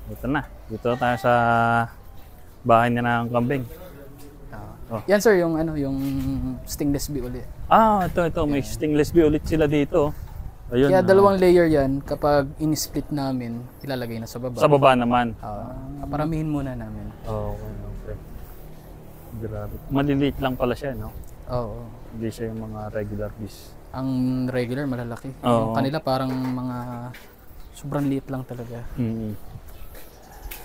Ito na. Dito tayo sa bahay niya ng kambing. Oh. Yan sir, yung ano, yung stainless B ulit. Ito. May stainless steel ulit sila dito. Ayun, Kaya dalawang layer yan, kapag in-split namin, ilalagay na sa baba. Sa baba naman. Paramihin muna namin. Okay. Grabe. Maliliit lang pala siya, no? Oo. Hindi siya yung mga regular piece. Ang regular, malalaki. Oo. Yung kanila parang mga sobrang liit lang talaga. Mm-hmm.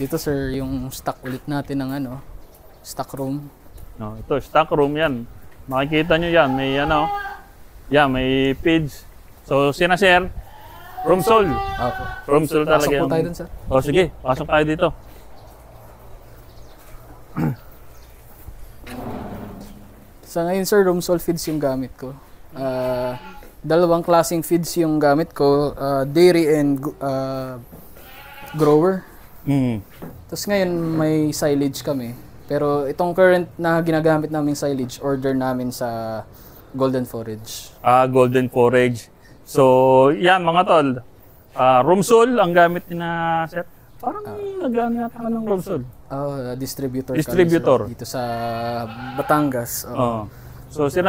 Dito sir, yung stock ulit natin ng ano, stock room. No, ito, stock room yan. Makikita nyo yan, may ano, may feeds. So, sir, room soul. Opo. Room soul talaga. Pasok po tayo dun sir. Sige, pasok tayo dito. Sa ngayon sir, room soul feeds yung gamit ko. Dalawang klaseng feeds yung gamit ko, dairy and grower. Tapos ngayon may silage kami. Pero itong current na ginagamit naming silage, order namin sa Golden Forage. Golden Forage. So, yan mga tol. Room soul ang gamit ni na sir. Parang nag-ano yata ka ng room soul. Distributor. Distributor. Dito sa Batangas. So, sir,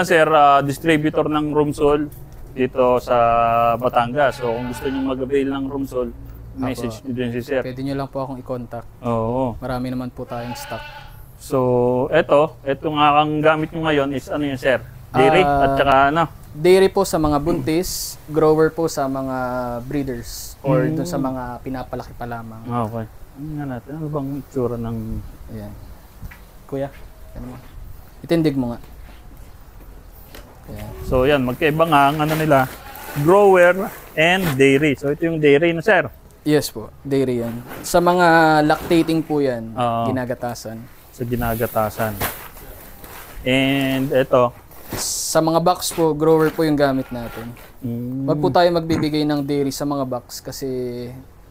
distributor ng room soul dito sa Batangas. So, kung gusto niyo mag-avail ng room soul, message niyo din si sir. Pwede niyo lang po akong i-contact. Oo. Marami naman po tayong stock. So, ito nga ang gamit nyo ngayon is ano yun, sir? Dairy at saka ano? Dairy po sa mga buntis, grower po sa mga breeders or dun sa mga pinapalaki pa lamang. Okay. Ano nga natin? Ano bang itsura ng... Ayan. Kuya, ano mo? Itindig mo nga. Ayan. So, yan. Magkaiba nga ang ano nila. Grower and dairy. So, ito yung dairy na, sir? Yes po, dairy yan. Sa mga lactating po yan, ginagatasan. Sa ginagatasan. And ito. Sa mga box po, grower po yung gamit natin. Wag po tayo magbibigay ng dairy sa mga box kasi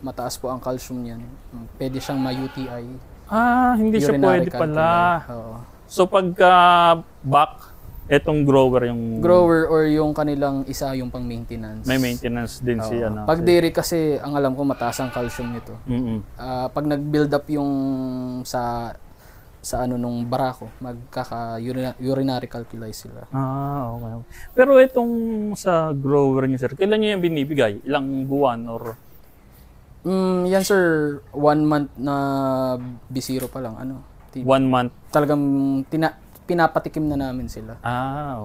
mataas po ang calcium niyan. Pwede siyang ma-UTI. Hindi siya pwede pala. So pagka back, etong grower yung... Grower or yung kanilang isa yung pang maintenance. May maintenance din siya. No? Pag dairy kasi, ang alam ko mataas ang calcium nito. Pag nag-build up yung sa ano nung barako, magkaka-urinary calculi sila. Okay. Pero itong sa grower niyo, sir, kailan niyo yung binibigay? Ilang buwan or? Yan sir, 1 month na B0 pa lang. 1 month? Talagang pinapatikim na namin sila.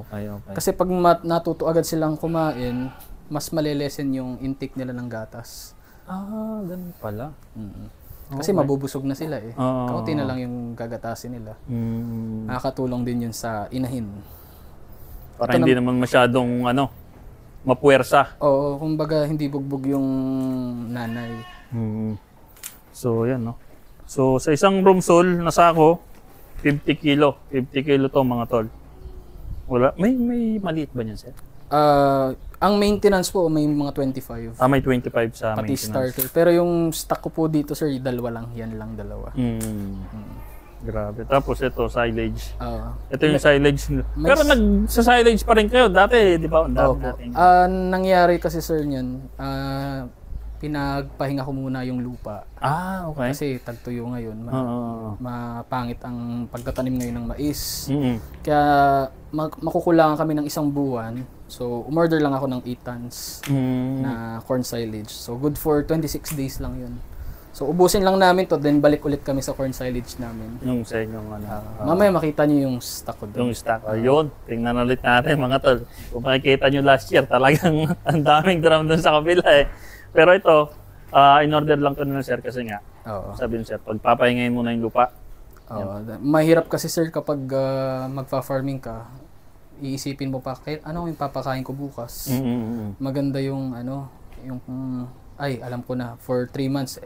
Okay. Kasi pag natuto agad silang kumain, mas malilesen yung intake nila ng gatas. Ganun pala. Kasi mabubusog na sila eh. Kaunti na lang yung gagatasin nila. Nakakatulong din yun sa inahin. Para hindi naman masyadong mapuwersa. Oo, kumbaga hindi bugbog yung nanay. So yan, no. So sa isang room soul na sako, 50 kilo. 50 kilo to mga tol. Wala. May maliit ba niyan, sir? Ang maintenance po may mga 25. May 25 sa pati maintenance. Starter. Pero yung stock ko po dito sir, dalawa lang. Yan lang, dalawa. Grabe. Tapos ito, silage. Ito yung May, silage. Pero sa silage pa rin kayo dati, di ba? Nangyari kasi sir niyan, pinagpahinga ko muna yung lupa. Okay. Kasi tagtuyo ngayon. Mapangit ang pagtatanim ngayon ng mais. Kaya makukulangan kami ng 1 buwan. So, umorder lang ako ng 8 tons na corn silage. So, good for 26 days lang yun. So, ubusin lang namin to, then balik ulit kami sa corn silage namin. Yung sa inyong mamaya makita nyo yung stock ko doon. Yung stock. Yun. Tingnan ulit natin mga tol. Kung makikita nyo last year, talagang ang daming drum doon sa kabila eh. Pero ito, in-order lang ko na sir kasi nga. Sabi nyo sir, pagpapahingayin muna yung lupa. Mahirap kasi sir kapag magpa-farming ka, iisipin mo pa, ano yung papakain ko bukas? Maganda yung alam ko na, for 3 months,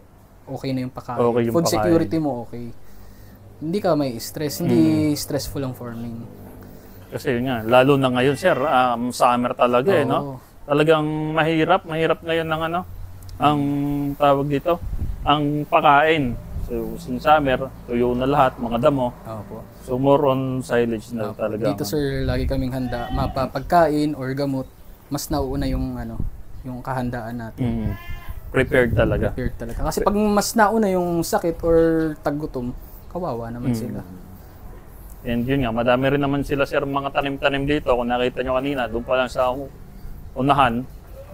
okay na yung pakain. Okay yung Food pakain. security mo, okay. Hindi ka may stress, hindi stressful ang farming. Kasi nga, lalo na ngayon sir, summer talaga no? Talagang mahirap ngayon ng ang tawag dito, ang pakain. So, since summer, tuyo na lahat, mga damo. So, more on silage na talaga. Dito sir, lagi kaming handa. Mapapagkain or gamot, mas nauuna yung yung kahandaan natin. prepared talaga. Prepared talaga. Kasi pag mas nauna yung sakit or taggutom, kawawa naman sila. And yun nga, madami rin naman sila sir mga tanim-tanim dito. Kung nakita nyo kanina, doon pa lang sa unahan,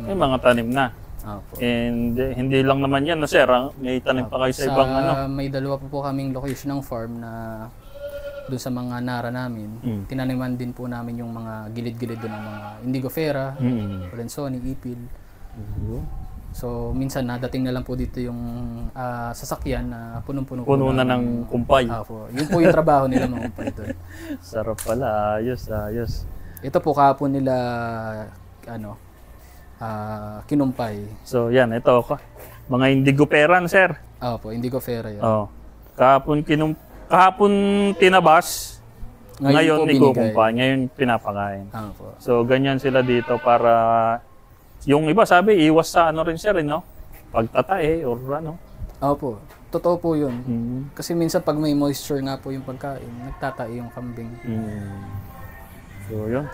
may mga tanim na. Opo. And hindi lang naman yan, no, sir. May tanim pa kayo sa ibang ano. May dalawa po kaming location ng farm na doon sa mga nara namin. Tinaniman din po namin yung mga gilid-gilid doon ng mga indigofera, Lorenzoni, ipil. So, minsan nadating na lang po dito yung sasakyan na punong-puno na ng kumpay. Yun po yung trabaho nila mga kumpay doon. Sarap pala. Ayos, ayos. Ito po kahapon nila, kinumpay. So, yan. Ito. Mga indigoperan, sir. Opo, indigofera yan. Oh. Kahapon tinabas. Ngayon ikukumpay. Ngayon pinapakain. Opo. So, ganyan sila dito para... Yung iba sabi, iwas sa ano rin sir, no? Pagtatae or ano. Opo, totoo po yun. Kasi minsan pag may moisture nga po yung pagkain, nagtatae yung kambing. So yun.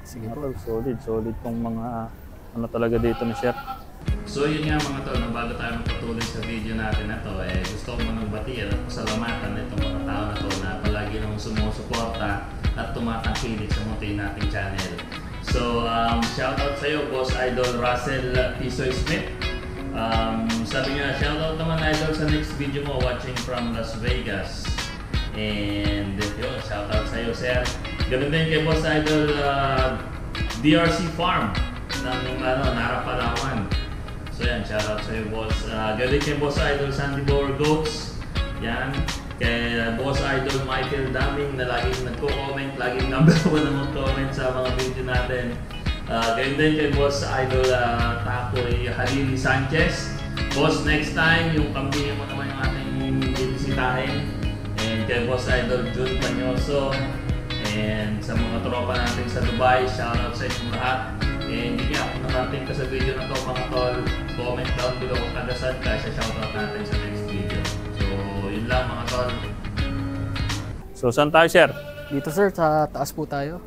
Sige po. Solid tong mga ano talaga dito ni sir. So yun nga mga tol, bago tayo magpatuloy sa video natin na to, gusto ko munang batiin at pasalamatan itong mga tao na to na palagi nang sumusuporta at tumatangkilik sa munti nating channel. So, shoutout sa iyo, Boss Idol Russell Tisoy Smith. Sabi nga, shoutout naman Idol sa next video mo, watching from Las Vegas. And yun, shoutout sa iyo, sir. Ganun din kay Boss Idol DRC Farm ng Nara, Palawan. So yan, shoutout sa iyo, Boss. Ganun din kay Boss Idol Sandy Boer Goats. Yan. Kay Boss Idol Michael Daming na laging nagko-comment, laging number 1 na mag-comment sa mga video natin. Ganyan din kay Boss Idol Takoy Halili Sanchez. Boss, next time yung kambingin mo naman yung ating bibisitahin. And kay Boss Idol Jude Panyoso. And sa mga tropa natin sa Dubai, shoutout sa inyong lahat. And yun nga, kung nakarating ka sa video na to mga tol, comment down below kung kadasan ka sa shoutout natin sa next video. Yun lang mga tol. So saan tayo sir? Dito sir, sa taas po tayo.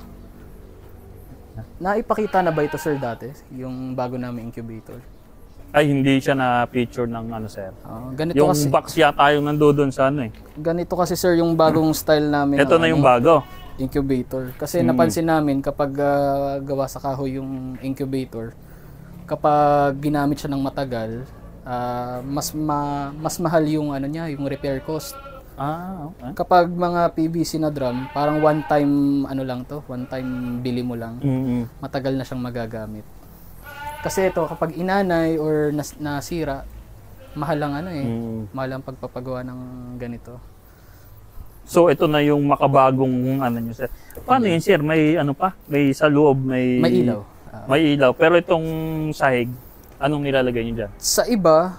Naipakita na ba ito sir dati? Yung bago namin incubator? Ay hindi siya na-feature ng ano sir. Ganito yung kasi, box yata yung nandoon sa ano eh. Ganito kasi sir yung bagong style namin. Ito na yung bago. Incubator. Kasi napansin namin kapag gawa sa kahoy yung incubator, kapag ginamit siya ng matagal, mas mahal yung ano niya, yung repair cost. Okay. Kapag mga PVC na drum, parang one time bili mo lang. Matagal na siyang magagamit. Kasi ito kapag inanay or nasira, mahal lang mahal ang pagpapagawa ng ganito. So ito na yung makabagong ano niyo sir. Paano yun sir? May ano pa? May sa loob, may ilaw. May ilaw. Pero itong sahig, anong nilalagay niyo dyan? Sa iba,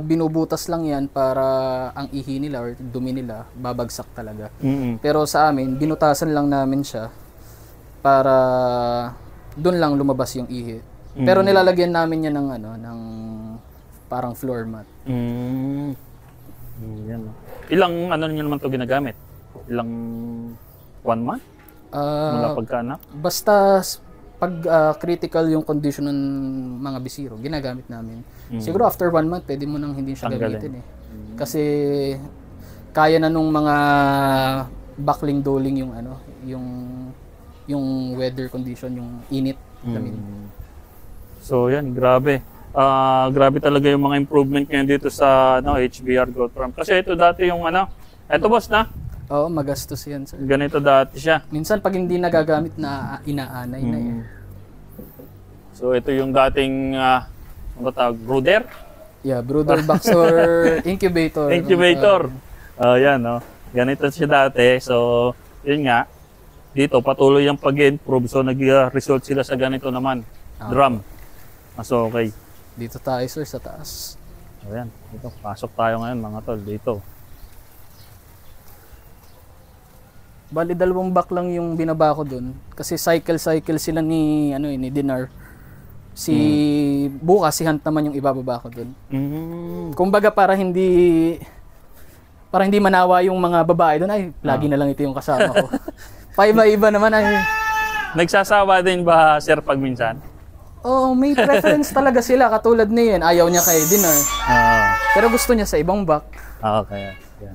binubutas lang yan para ang ihi nila or dumi nila babagsak talaga. Pero sa amin, binutasan lang namin siya para doon lang lumabas yung ihi. Pero nilalagyan namin yan ng parang floor mat. Yan. Ilang ano niyo naman to ginagamit? Ilang 1 month? Mula pagkaanak? Basta pag critical yung condition ng mga bisiro, ginagamit namin. Siguro after 1 month, pwede mo nang hindi siya gamitin eh. Kasi kaya na nung mga backling doling yung weather condition, yung init. So yan, grabe. Grabe talaga yung mga improvement ngayon dito sa HBR Goat Farm. Kasi ito dati yung ito boss na? Oo, magastos yan sir. Ganito dati siya. Minsan pag hindi nagagamit na inaanay na yan. So ito yung dating brooder? Yeah, brooder box or incubator. Incubator. Yan ganito siya dati. So yun nga, dito patuloy yung pag-improve. So nag-result sila sa ganito naman. Drum. So okay. Dito tayo sir sa taas. Ayan, dito pasok tayo ngayon mga tol dito. Bali 2 back lang yung binaba ko doon kasi cycle sila ni Dinar. Bukas si Hunt naman yung ibababa ko doon. Kumbaga para hindi manawa yung mga babae doon ay lagi na lang ito yung kasama ko. Paiba-iba naman ay. Nagsasawa din ba sir pag minsan? Oh, may preference talaga sila. Katulad niyan, ayaw niya kay dinner. Pero gusto niya sa ibang back. Okay. Yeah.